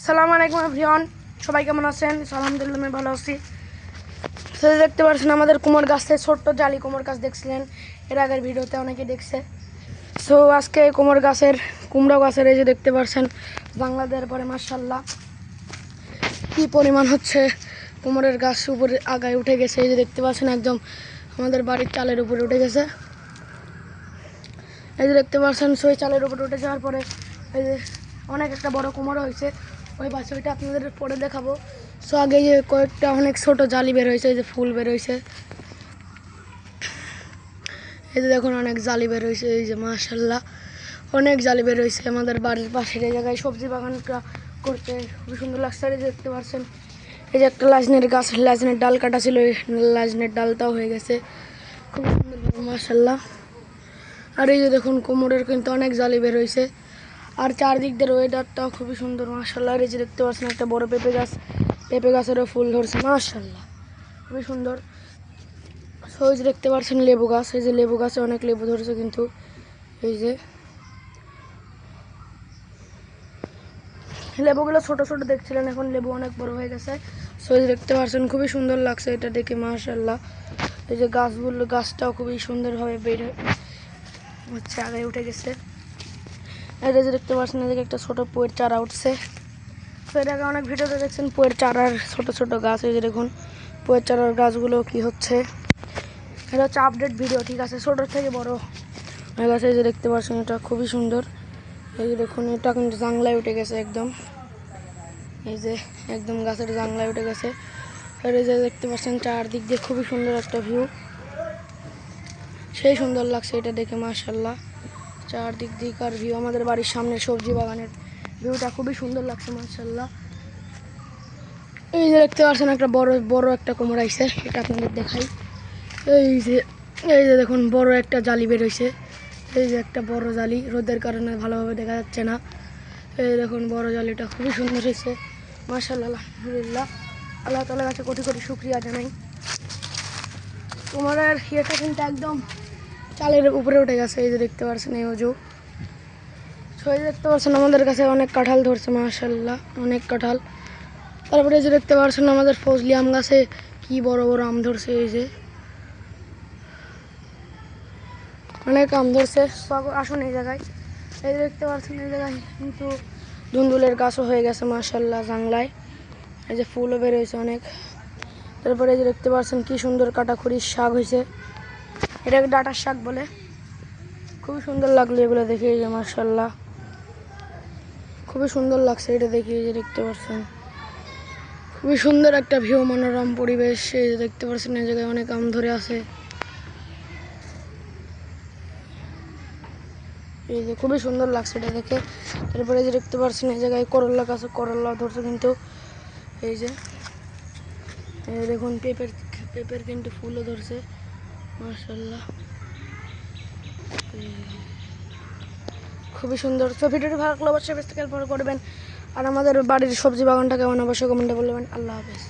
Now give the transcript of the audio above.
সালাম আলাইকুম এভরিওয়ান, সবাই কেমন আছেন? আলহামদুলিল্লাহ আমি ভালো আছি। তো দেখতে পাচ্ছেন আমাদের কুমড় গাছে ছোট্ট জালি কুমড় গাছ দেখছিলেন এর আগের ভিডিওতে, অনেকে দেখছে। সো আজকে কুমড়ো গাছের এই যে দেখতে পাচ্ছেন বাংলা দেওয়ার পরে মাশাআল্লাহ কী পরিমাণ হচ্ছে কুমড়ের গাছ উপরে আগায় উঠে গেছে। এই যে দেখতে পাচ্ছেন একদম আমাদের বাড়ির চালের উপরে উঠে গেছে। এই যে দেখতে পাচ্ছেন সেই চালের উপরে উঠে যাওয়ার পরে এই যে অনেক একটা বড় কুমড়ো হয়েছে। ওই পাশে ওইটা আপনাদের পরে দেখাবো। সো আগে যে কয়েকটা অনেক ছোট জালি বের হয়েছে, এই যে ফুল বের হয়েছে, এই যে দেখুন অনেক জালি বের হয়েছে। এই যে মাশাআল্লাহ অনেক জালি বের হয়েছে। আমাদের বাড়ির পাশের এই জায়গায় সবজি বাগানটা করতে খুবই সুন্দর লাগছে। এই যে দেখতে পাচ্ছেন এই যে একটা লাজনের গাছ, লাজনের ডাল কাটা ছিল, এই লাজনের ডালটাও হয়ে গেছে খুব সুন্দর মাশাআল্লাহ। আর এই যে দেখুন কোমরের কিন্তু অনেক জালি বের হয়েছে। আর চারদিক দিয়ে ওয়েদারটাও খুবই সুন্দর মাশাআল্লাহ। এই যে দেখতে পাচ্ছেন একটা বড় পেঁপে গাছ, পেঁপে গাছেরও ফুল ধরছে মাশাআল্লাহ খুবই সুন্দর। সো এই যে দেখতে পাচ্ছেন লেবু গাছ, এই যে লেবু গাছে অনেক লেবু ধরছে কিন্তু এই যে লেবুগুলো ছোট ছোট দেখছিলেন, এখন লেবু অনেক বড় হয়ে গেছে। সো এই যে দেখতে পাচ্ছেন খুবই সুন্দর লাগছে এটা দেখে মাশাআল্লাহ। এই যে গাছটাও খুবই সুন্দরভাবে বের হচ্ছে, আগে উঠে গেছে। এটা যে দেখতে পাচ্ছেন এদিকে একটা ছোট পুয়ের চারা উঠছে। তো এর আগে অনেক ভিডিওতে দেখছেন পুয়ের চারার ছোট ছোট গাছ। এই যে দেখুন পুয়ের চারার গাছগুলো কি হচ্ছে, এটা হচ্ছে আপডেট ভিডিও, ঠিক আছে, ছোটোর থেকে বড় হয়ে গেছে। এই যে দেখতে পাচ্ছেন এটা খুবই সুন্দর। এই যে দেখুন এটা কিন্তু জাংলায় উঠে গেছে একদম, এই যে একদম গাছের জাংলায় উঠে গেছে। আর এই যে দেখতে পাচ্ছেন চারদিক দিয়ে খুবই সুন্দর একটা ভিউ, সেই সুন্দর লাগছে এটা দেখে মাশাআল্লাহ। চারদিক দিক আর ভিউ, আমাদের বাড়ির সামনে সবজি বাগানের ভিউটা খুবই সুন্দর লাগছে মাশাআল্লাহ। এই যে দেখতে পাচ্ছেন একটা বড় একটা কুমড়ো আইছে, এটা আপনাদের দেখাই। এই যে দেখুন বড় একটা জালি বের হয়েছে, এই যে একটা বড় জালি, রোদের কারণে ভালোভাবে দেখা যাচ্ছে না। এই দেখুন বড় জালিটা খুবই সুন্দর হয়েছে মাশাআল্লাহ। আলহামদুলিল্লাহ, আল্লাহ তাআলার কাছে কোটি কোটি শুকরিয়া জানাই। কুমড়োর ইয়েটা কিন্তু একদম চালের উপরে উঠে গেছে। এই যে দেখতে পাচ্ছেন এই অজু, ছয় দেখতে পাচ্ছেন আমাদের কাছে অনেক কাঁঠাল ধরছে মাশাআল্লাহ, অনেক কাঁঠাল। তারপরে এই যে দেখতে পাচ্ছেন আমাদের ফজলি আম গাছে কি বড় বড় আম ধরছে, এই যে অনেক আম ধরছে। সব আসুন এই জায়গায়, এই যে দেখতে পাচ্ছেন এই জায়গায় কিন্তু ধুন্দুলের গাছও হয়ে গেছে মাশাআল্লাহ জাংলায়। এই যে ফুলও বের হয়েছে অনেক। তারপরে এই যে দেখতে পাচ্ছেন কি সুন্দর কাটাখুরির শাক হয়েছে, এটাকে ডাঁটার শাক বলে। খুবই সুন্দর লাগলো এগুলো দেখে, এই যে মাশাআল্লাহ খুবই সুন্দর লাগছে এটা দেখে। এই যে দেখতে পাচ্ছেন খুবই সুন্দর একটা ভিউ, মনোরম পরিবেশ। এই যে দেখতে পাচ্ছেন এই জায়গায় অনেক আম ধরে আছে, এই যে খুবই সুন্দর লাগছে এটা দেখে। তারপরে যে দেখতে পাচ্ছেন এই জায়গায় করল্লা গাছে করল্লা ধরছে কিন্তু এই যে দেখুন পেঁপের কিন্তু ফুলও ধরছে মাশাআল্লাহ খুবই সুন্দর। তো ভিডিওটি ভালো লাগলে অবশ্যই ফলো করবেন, আর আমাদের বাড়ির সবজি বাগানটা কেমন অবশ্যই কমেন্টে বলবেন। আল্লাহ হাফেজ।